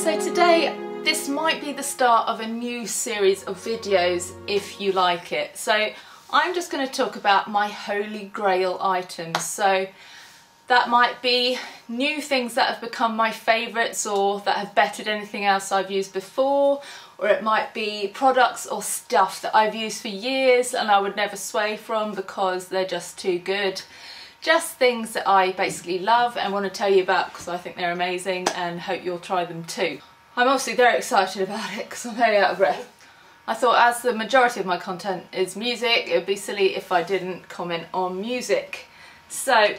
So today, this might be the start of a new series of videos if you like it. So I'm just going to talk about my holy grail items. So that might be new things that have become my favourites or that have bettered anything else I've used before, or it might be products or stuff that I've used for years and I would never sway from because they're just too good. Just things that I basically love and want to tell you about because I think they're amazing and hope you'll try them too. I'm obviously very excited about it because I'm very out of breath. I thought as the majority of my content is music, it would be silly if I didn't comment on music. So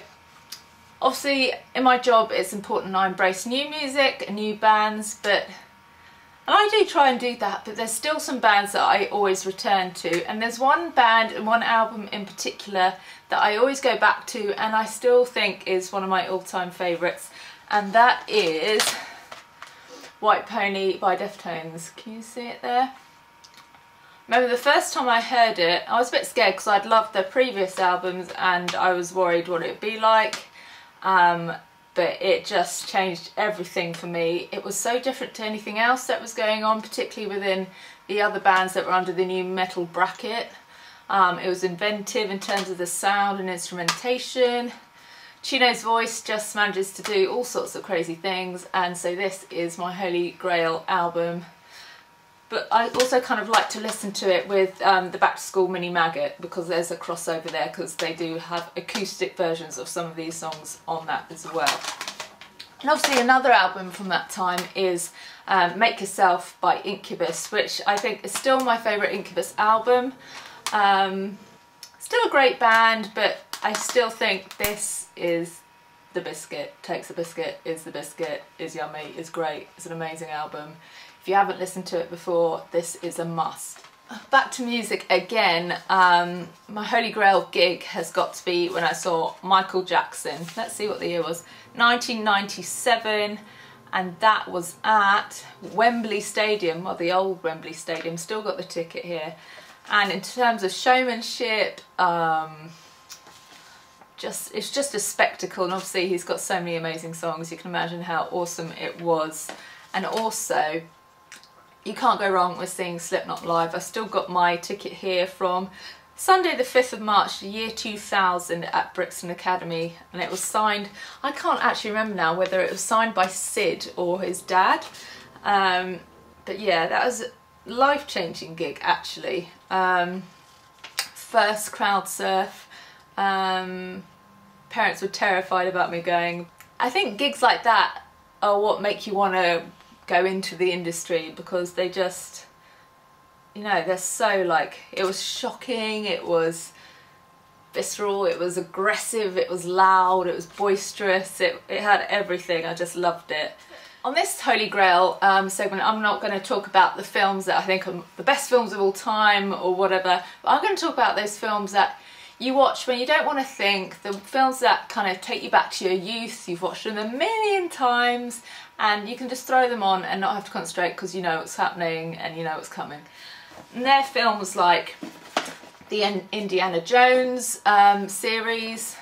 obviously in my job it's important I embrace new music and new bands, and I do try and do that, but there's still some bands that I always return to, and there's one band and one album in particular that I always go back to and I still think is one of my all-time favourites, and that is White Pony by Deftones. Can you see it there? Remember the first time I heard it, I was a bit scared because I'd loved their previous albums and I was worried what it'd be like. But it just changed everything for me. It was so different to anything else that was going on, particularly within the other bands that were under the new metal bracket. It was inventive in terms of the sound and instrumentation. Chino's voice just manages to do all sorts of crazy things, and so this is my holy grail album. But I also kind of like to listen to it with the Back to School Mini Maggot because there's a crossover there because they do have acoustic versions of some of these songs on that as well. And obviously another album from that time is Make Yourself by Incubus, which I think is still my favourite Incubus album. Still a great band, but I still think this is the biscuit. Takes a Biscuit, is the biscuit, is yummy, is great, it's an amazing album. If you haven't listened to it before, this is a must. Back to music again, my holy grail gig has got to be when I saw Michael Jackson. Let's see what the year was, 1997, and that was at Wembley Stadium, well the old Wembley Stadium, still got the ticket here. And in terms of showmanship, it's just a spectacle, and obviously he's got so many amazing songs, you can imagine how awesome it was. And also, you can't go wrong with seeing Slipknot live. I've still got my ticket here from Sunday the 5th of March, the year 2000 at Brixton Academy, and it was signed, I can't actually remember now whether it was signed by Sid or his dad, but yeah, that was a life-changing gig actually. First crowd surf, parents were terrified about me going. I think gigs like that are what make you want to go into the industry because they just, you know, they're so like, it was shocking, it was visceral, it was aggressive, it was loud, it was boisterous, it had everything. I just loved it. On this Holy Grail segment, I'm not going to talk about the films that I think are the best films of all time or whatever, but I'm going to talk about those films that you watch when you don't want to think, the films that kind of take you back to your youth. You've watched them a million times and you can just throw them on and not have to concentrate because you know what's happening and you know what's coming. And they're films like the Indiana Jones series,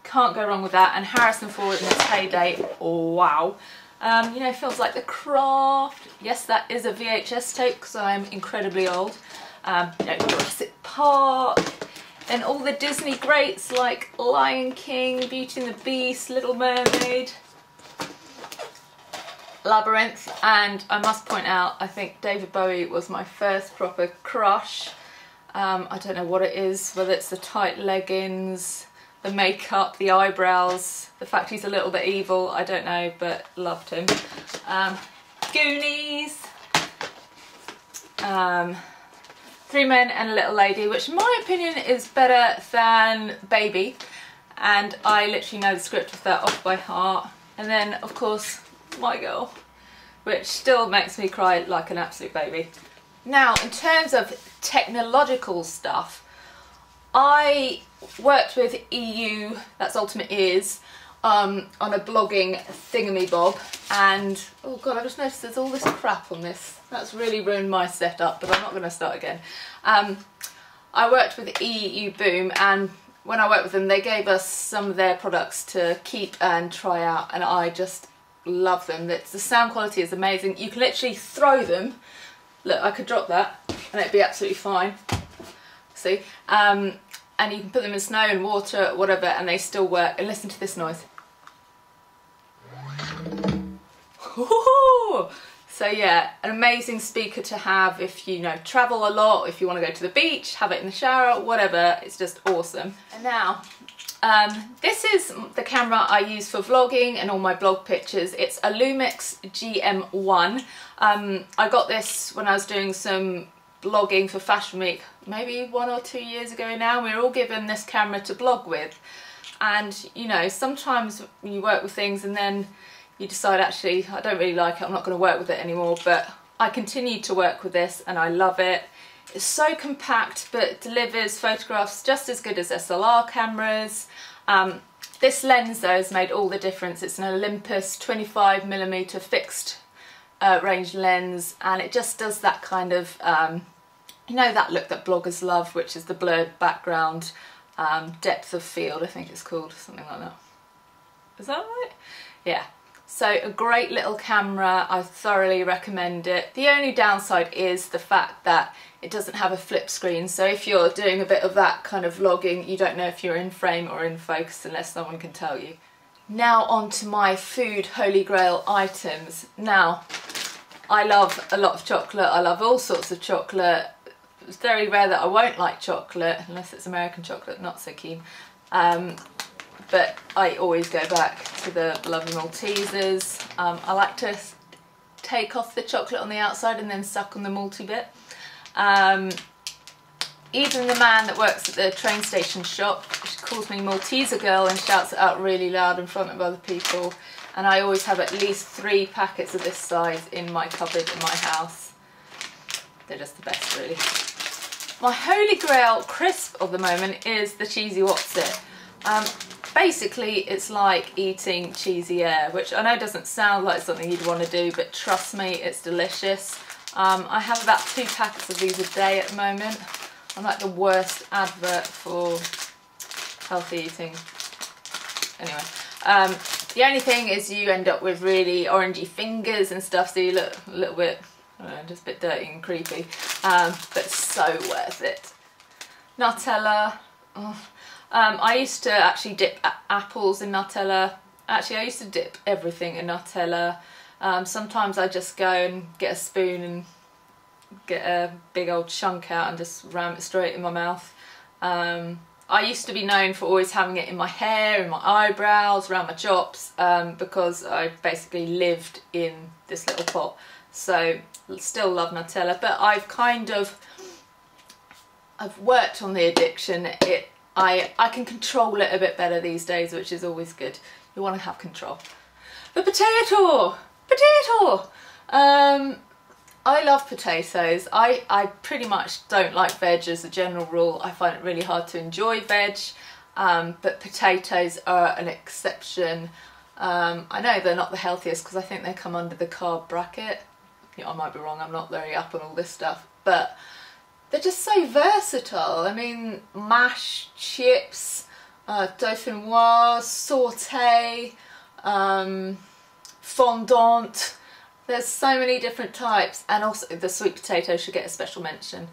can't go wrong with that, and Harrison Ford in his heyday, oh wow. You know, films like The Craft, yes that is a VHS tape because I'm incredibly old, you know, Jurassic Park, and all the Disney greats like Lion King, Beauty and the Beast, Little Mermaid, Labyrinth, and I must point out I think David Bowie was my first proper crush. I don't know what it is, whether it's the tight leggings, the makeup, the eyebrows, the fact he's a little bit evil, I don't know, but loved him. Goonies, Three Men and a Little Lady, which in my opinion is better than Baby, and I literally know the script of that off by heart. And then of course My Girl, which still makes me cry like an absolute baby. Now in terms of technological stuff, I worked with EU, that's Ultimate Ears, on a blogging thingamabob, and oh god, I just noticed there's all this crap on this. That's really ruined my setup, but I'm not going to start again. I worked with EU Boom, and when I worked with them they gave us some of their products to keep and try out, and I just love them. The sound quality is amazing. You can literally throw them. Look, I could drop that and it'd be absolutely fine. See? And you can put them in snow and water, whatever, and they still work. And listen to this noise. So yeah, an amazing speaker to have if you travel a lot, if you want to go to the beach, have it in the shower, whatever. It's just awesome. And now, this is the camera I use for vlogging and all my blog pictures. It's a Lumix GM1. I got this when I was doing some blogging for Fashion Week, maybe 1 or 2 years ago now. We were all given this camera to blog with. And you know, sometimes you work with things and then you decide, actually, I don't really like it, I'm not going to work with it anymore, but I continue to work with this and I love it. It's so compact, but delivers photographs just as good as SLR cameras. This lens though has made all the difference. It's an Olympus 25mm fixed range lens, and it just does that kind of, you know, that look that bloggers love, which is the blurred background, depth of field, I think it's called, something like that. Is that right? Yeah. So a great little camera, I thoroughly recommend it. The only downside is the fact that it doesn't have a flip screen, so if you're doing a bit of that kind of vlogging, you don't know if you're in frame or in focus unless someone can tell you. Now on to my food holy grail items. Now, I love a lot of chocolate, I love all sorts of chocolate. It's very rare that I won't like chocolate, unless it's American chocolate, not so keen. But I always go back to the lovely Maltesers. I like to take off the chocolate on the outside and then suck on the malty bit. Even the man that works at the train station shop calls me Malteser girl and shouts it out really loud in front of other people. And I always have at least 3 packets of this size in my cupboard in my house. They're just the best, really. My holy grail crisp of the moment is the Cheesy What's-It. Basically, it's like eating cheesy air, which I know doesn't sound like something you'd want to do, but trust me, it's delicious. I have about 2 packets of these a day at the moment. I'm like the worst advert for healthy eating. Anyway, the only thing is you end up with really orangey fingers and stuff, so you look a little bit, I don't know, just a bit dirty and creepy, but so worth it. Nutella. Oh. I used to actually dip apples in Nutella. Actually, I used to dip everything in Nutella. Sometimes I just go and get a spoon and get a big old chunk out and just ram it straight in my mouth. I used to be known for always having it in my hair, in my eyebrows, around my chops, because I basically lived in this little pot. So, still love Nutella, but I've worked on the addiction. I can control it a bit better these days, which is always good. You want to have control. The potato! Potato! I love potatoes. I pretty much don't like veg as a general rule. I find it really hard to enjoy veg, but potatoes are an exception. I know they're not the healthiest because I think they come under the carb bracket. I might be wrong, I'm not very up on all this stuff, but they're just so versatile. I mean, mash, chips, dauphinoise, sauté, fondant. There's so many different types, and also the sweet potato should get a special mention.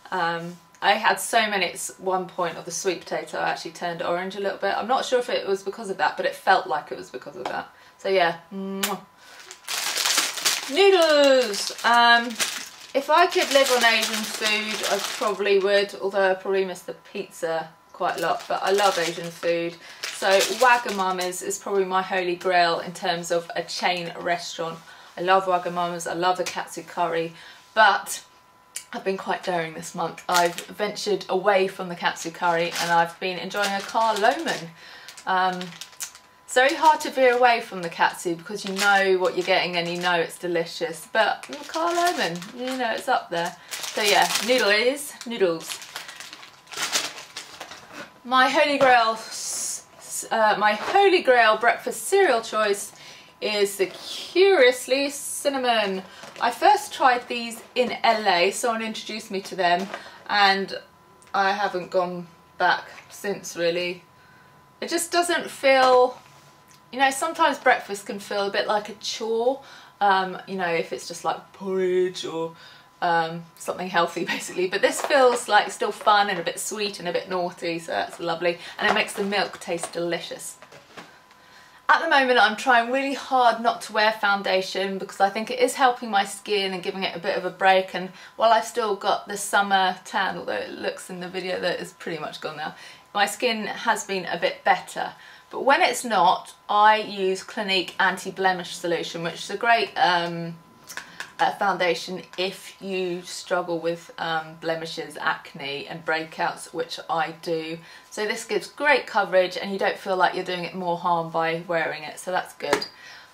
I had so many at one point of the sweet potato I actually turned orange a little bit. I'm not sure if it was because of that, but it felt like it was because of that. So yeah. Noodles! If I could live on Asian food, I probably would, although I probably miss the pizza quite a lot, but I love Asian food. So Wagamama's is probably my holy grail in terms of a chain restaurant. I love Wagamama's, I love the katsu curry, but I've been quite daring this month. I've ventured away from the katsu curry and I've been enjoying a Carl Loman. It's very hard to veer away from the katsu because you know what you're getting and you know it's delicious, but Carl Loman, you know, it's up there. So yeah, noodles. My holy grail breakfast cereal choice is the Curiously Cinnamon. I first tried these in LA, someone introduced me to them and I haven't gone back since really. It just doesn't feel you know, sometimes breakfast can feel a bit like a chore, you know, if it's just like porridge or something healthy basically, but this feels like still fun and a bit sweet and a bit naughty, so that's lovely, and it makes the milk taste delicious. At the moment I'm trying really hard not to wear foundation because I think it is helping my skin and giving it a bit of a break, and while I've still got the summer tan, although it looks in the video that it's pretty much gone now, my skin has been a bit better. But when it's not, I use Clinique Anti-Blemish Solution, which is a great foundation if you struggle with blemishes, acne and breakouts, which I do. So this gives great coverage and you don't feel like you're doing it more harm by wearing it, so that's good.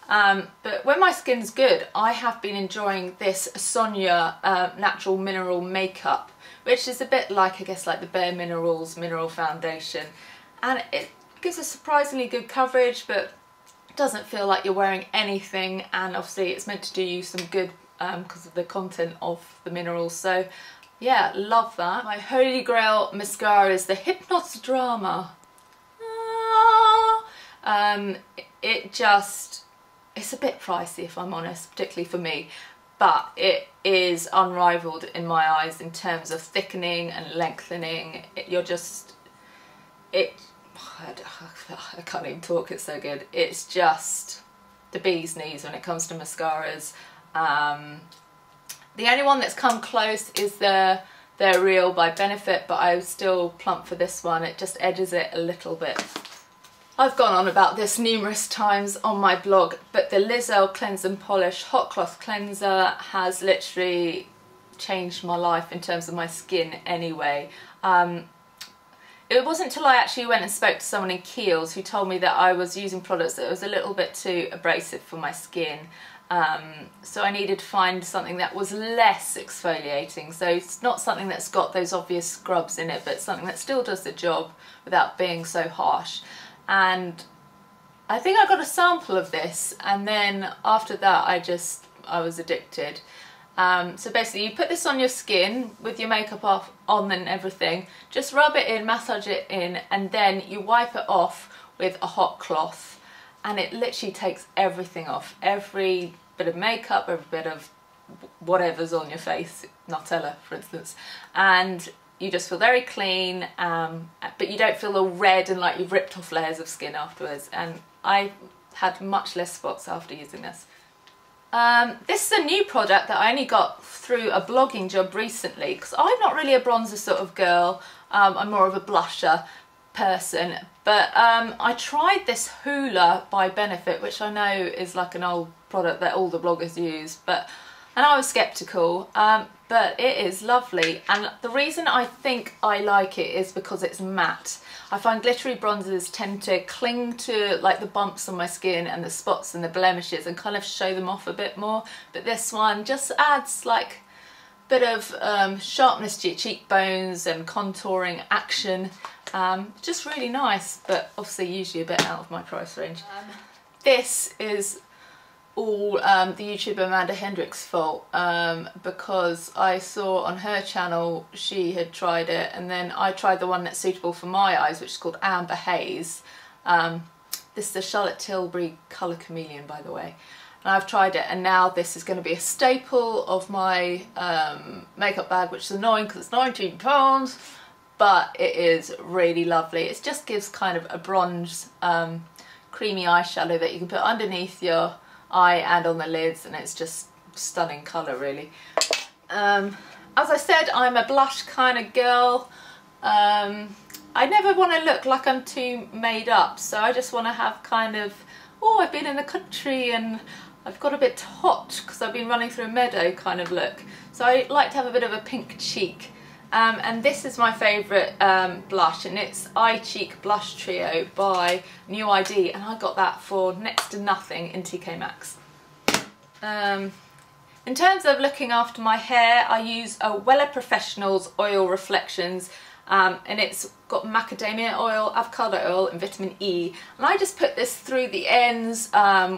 But when my skin's good, I have been enjoying this Sonia Natural Mineral Makeup, which is a bit like, I guess, like the Bare Minerals Mineral Foundation, and it gives a surprisingly good coverage, but doesn't feel like you're wearing anything, and obviously it's meant to do you some good because of the content of the minerals. So yeah, love that. My holy grail mascara is the Hypnos Drama. It's a bit pricey if I'm honest, particularly for me, but it is unrivaled in my eyes in terms of thickening and lengthening. I can't even talk, it's so good. It's just the bee's knees when it comes to mascaras. The only one that's come close is their Real by Benefit, but I was still plump for this one. It just edges it a little bit. I've gone on about this numerous times on my blog, but the Lizel Cleanse and Polish Hot Cloth Cleanser has literally changed my life in terms of my skin anyway. It wasn't until I actually went and spoke to someone in Kiehl's who told me that I was using products that was a little bit too abrasive for my skin. So I needed to find something that was less exfoliating. So it's not something that's got those obvious scrubs in it, but something that still does the job without being so harsh. And I think I got a sample of this, and then after that I was addicted. So basically you put this on your skin with your makeup on and everything, just rub it in, massage it in, and then you wipe it off with a hot cloth, and it literally takes everything off, every bit of makeup, every bit of whatever's on your face, Nutella for instance, and you just feel very clean, but you don't feel all red and like you've ripped off layers of skin afterwards, and I had much less spots after using this. This is a new product that I only got through a blogging job recently, because I'm not really a bronzer sort of girl, I'm more of a blusher person, but I tried this Hoola by Benefit, which I know is like an old product that all the bloggers use, and I was sceptical, but it is lovely, and the reason I think I like it is because it's matte. I find glittery bronzers tend to cling to like the bumps on my skin and the spots and the blemishes and kind of show them off a bit more, but this one just adds like a bit of sharpness to your cheekbones and contouring action. Just really nice, but obviously usually a bit out of my price range. This is all the YouTuber Amanda Hendricks' fault, because I saw on her channel she had tried it, and then I tried the one that's suitable for my eyes, which is called Amber Haze. This is the Charlotte Tilbery Colour Chameleon, by the way, and I've tried it, and now this is going to be a staple of my makeup bag, which is annoying because it's £19, but it is really lovely. It just gives kind of a bronze creamy eyeshadow that you can put underneath your eye and on the lids, and it's just stunning colour really. As I said, I'm a blush kind of girl. I never want to look like I'm too made up, so I just want to have kind of, oh, I've been in the country and I've got a bit hot because I've been running through a meadow kind of look. So I like to have a bit of a pink cheek. And this is my favourite blush, and it's Eye Cheek Blush Trio by New ID, and I got that for next to nothing in TK Maxx. In terms of looking after my hair, I use a Wella Professionals Oil Reflections, and it's got macadamia oil, avocado oil and vitamin E, and I just put this through the ends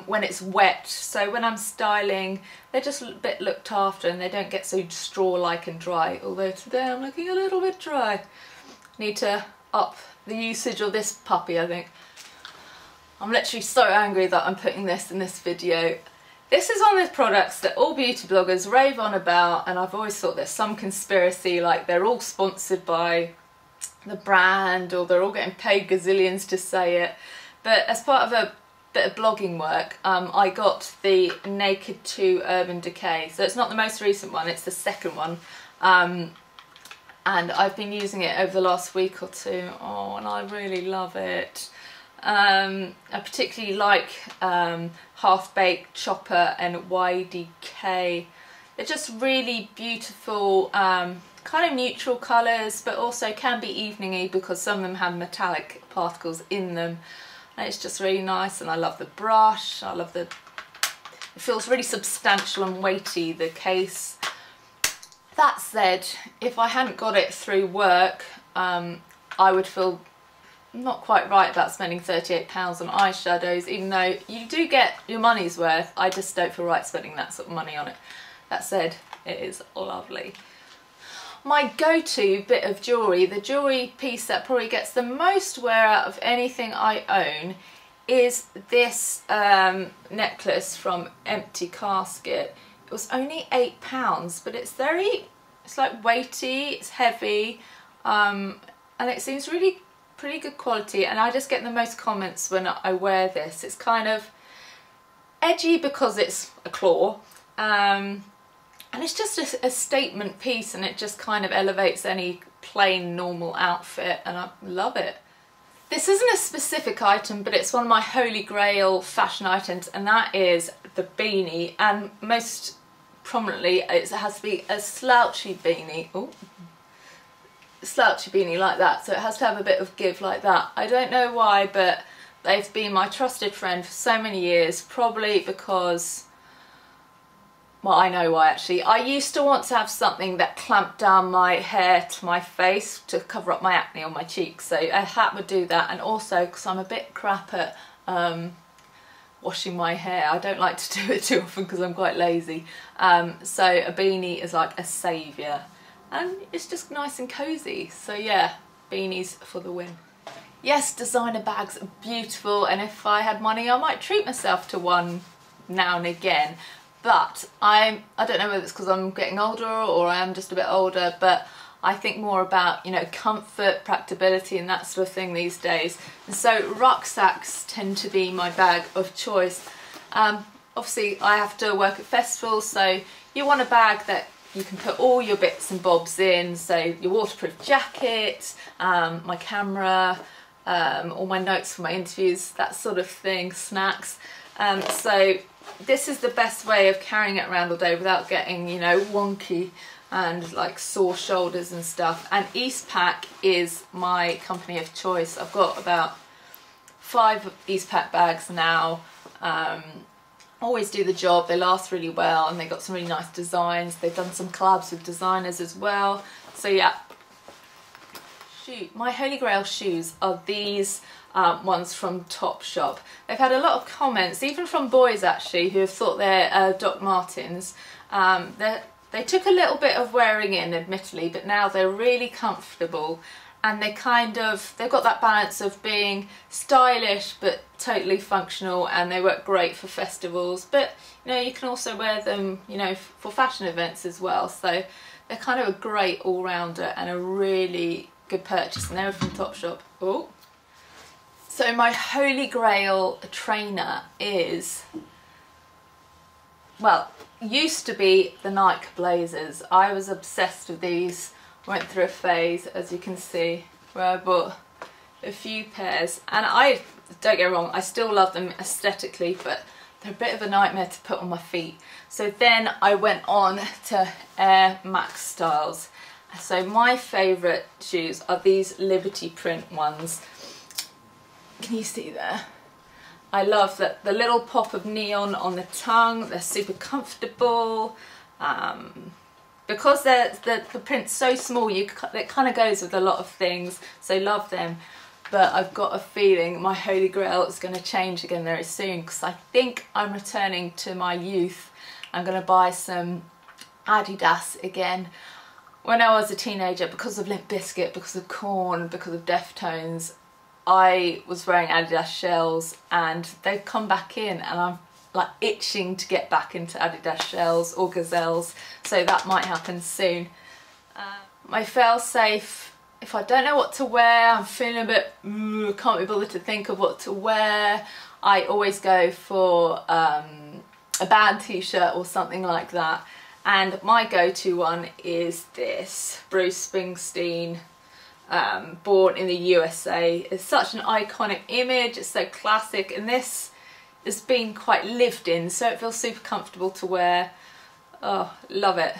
when it's wet, so when I'm styling they're just a bit looked after and they don't get so straw-like and dry, although today I'm looking a little bit dry. Need to up the usage of this puppy, I think. I'm literally so angry that I'm putting this in this video. This is one of the products that all beauty bloggers rave on about, and I've always thought there's some conspiracy, like they're all sponsored by the brand or they're all getting paid gazillions to say it. But as part of a bit of blogging work, I got the Naked 2 Urban Decay. So it's not the most recent one, it's the second one. And I've been using it over the last week or two. Oh, and I really love it. I particularly like Half Baked, Chopper and YDK. They're just really beautiful, kind of neutral colours, but also can be evening-y because some of them have metallic particles in them. And it's just really nice, and I love the brush. I love it feels really substantial and weighty, the case. That said, if I hadn't got it through work, I would feel not quite right about spending £38 on eyeshadows, even though you do get your money's worth. I just don't feel right spending that sort of money on it. That said, it is lovely. My go-to bit of jewellery, the jewellery piece that probably gets the most wear out of anything I own, is this necklace from Empty Casket. It was only £8, but it's like weighty, it's heavy, and it seems really pretty good quality, and I just get the most comments when I wear this. It's kind of edgy because it's a claw, and it's just a statement piece, and it just kind of elevates any plain normal outfit, and I love it. This isn't a specific item, but it's one of my holy grail fashion items, and that is the beanie, and most prominently it has to be a slouchy beanie. Ooh. Slouchy beanie like that, so it has to have a bit of give like that. I don't know why, but they've been my trusted friend for so many years, probably because, well, I know why actually. I used to want to have something that clamped down my hair to my face to cover up my acne on my cheeks, so a hat would do that, and also because I'm a bit crap at washing my hair. I don't like to do it too often because I'm quite lazy, so a beanie is like a saviour. And it's just nice and cosy. So yeah, beanies for the win. Yes, designer bags are beautiful, and if I had money I might treat myself to one now and again. But I don't know whether it's because I'm getting older or I am just a bit older, but I think more about, you know, comfort, practicability and that sort of thing these days. And so rucksacks tend to be my bag of choice. Obviously I have to work at festivals, so you want a bag that you can put all your bits and bobs in, so your waterproof jacket, my camera, all my notes for my interviews, that sort of thing, snacks. So this is the best way of carrying it around all day without getting, you know, wonky and like sore shoulders and stuff. And Eastpak is my company of choice. I've got about 5 Eastpak bags now. Always do the job, they last really well, and they've got some really nice designs. They've done some collabs with designers as well. So yeah, my holy grail shoes are these ones from Topshop. They've had a lot of comments, even from boys actually, who have thought they're Doc Martens. They took a little bit of wearing in, admittedly, but now they're really comfortable. And they've got that balance of being stylish but totally functional, and they work great for festivals. But you know, you can also wear them, you know, for fashion events as well. So they're kind of a great all-rounder and a really good purchase, and they were from Topshop. Oh, so my holy grail trainer is, well, used to be the Nike Blazers. I was obsessed with these. Went through a phase, as you can see, where I bought a few pairs, and I don't get me wrong, I still love them aesthetically, but they're a bit of a nightmare to put on my feet. So then I went on to Air Max styles. So my favourite shoes are these Liberty print ones. Can you see there? I love that the little pop of neon on the tongue. They're super comfortable. Because the print's so small, it kind of goes with a lot of things, so love them. But I've got a feeling my holy grail is going to change again very soon, because I think I'm returning to my youth. I'm going to buy some Adidas again. When I was a teenager, because of Limp Bizkit, because of Korn, because of Deftones, I was wearing Adidas shells and they've come back in, and I'm like itching to get back into Adidas shells or gazelles, so that might happen soon. My fail-safe, if I don't know what to wear, I'm feeling a bit, can't be bothered to think of what to wear, I always go for a band t-shirt or something like that. And my go-to one is this Bruce Springsteen, Born in the USA. It's such an iconic image, it's so classic, and this has been quite lived in, so it feels super comfortable to wear. Oh, love it.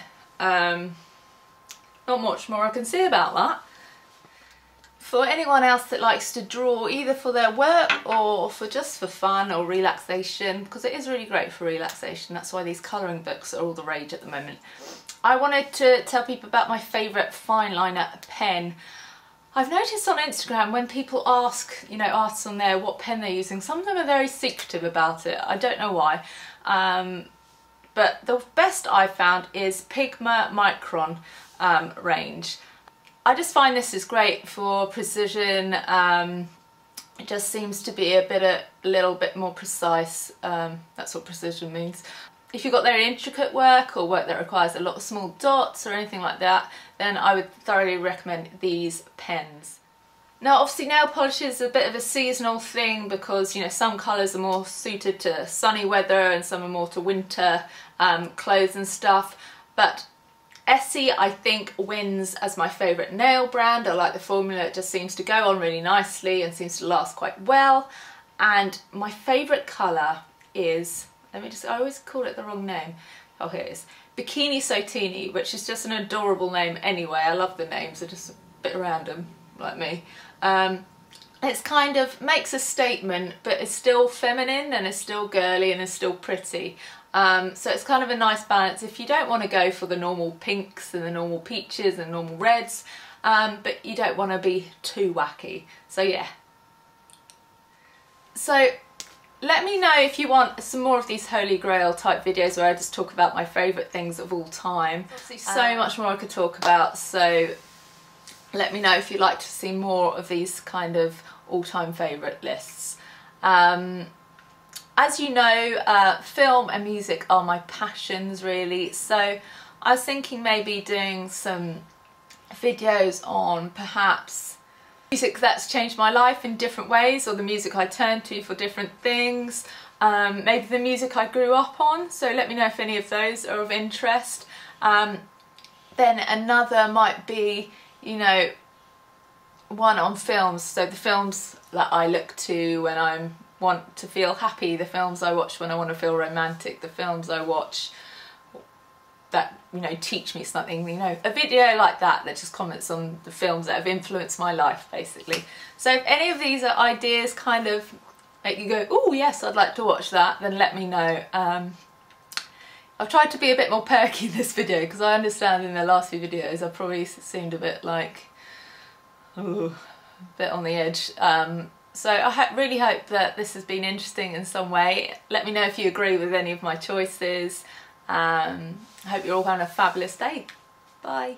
Not much more I can say about that. For anyone else that likes to draw either for their work or for just for fun or relaxation, because it is really great for relaxation, that's why these colouring books are all the rage at the moment, I wanted to tell people about my favourite fine liner pen. I've noticed on Instagram when people ask, you know, artists on there what pen they're using, some of them are very secretive about it. I don't know why. But the best I've found is Pigma Micron range. I just find this is great for precision. It just seems to be a little bit more precise. That's what precision means. If you've got very intricate work or work that requires a lot of small dots or anything like that, then I would thoroughly recommend these pens. Now obviously nail polish is a bit of a seasonal thing because, you know, some colours are more suited to sunny weather and some are more to winter clothes and stuff, but Essie I think wins as my favourite nail brand. I like the formula, it just seems to go on really nicely and seems to last quite well. And my favourite colour is, I always call it the wrong name. Oh, here it is. Bikini Sotini, which is just an adorable name anyway. I love the names, they're just a bit random, like me. It's kind of makes a statement, but it's still feminine and it's still girly and it's still pretty. So it's kind of a nice balance if you don't want to go for the normal pinks and the normal peaches and normal reds, but you don't want to be too wacky. So yeah. So let me know if you want some more of these Holy Grail type videos where I just talk about my favourite things of all time. Obviously so much more I could talk about, so let me know if you'd like to see more of these kind of all-time favourite lists. As you know, film and music are my passions really, so I was thinking maybe doing some videos on perhaps music that's changed my life in different ways, or the music I turn to for different things, maybe the music I grew up on, so let me know if any of those are of interest. Then another might be, you know, one on films, so the films that I look to when I want to feel happy, the films I watch when I want to feel romantic, the films I watch that, you know, teach me something, you know, a video like that that just comments on the films that have influenced my life basically. So if any of these are ideas kind of make you go, oh yes, I'd like to watch that, then let me know. I've tried to be a bit more perky in this video because I understand in the last few videos I probably seemed a bit like, ooh, a bit on the edge. So I really hope that this has been interesting in some way. Let me know if you agree with any of my choices. I hope you're all having a fabulous day. Bye.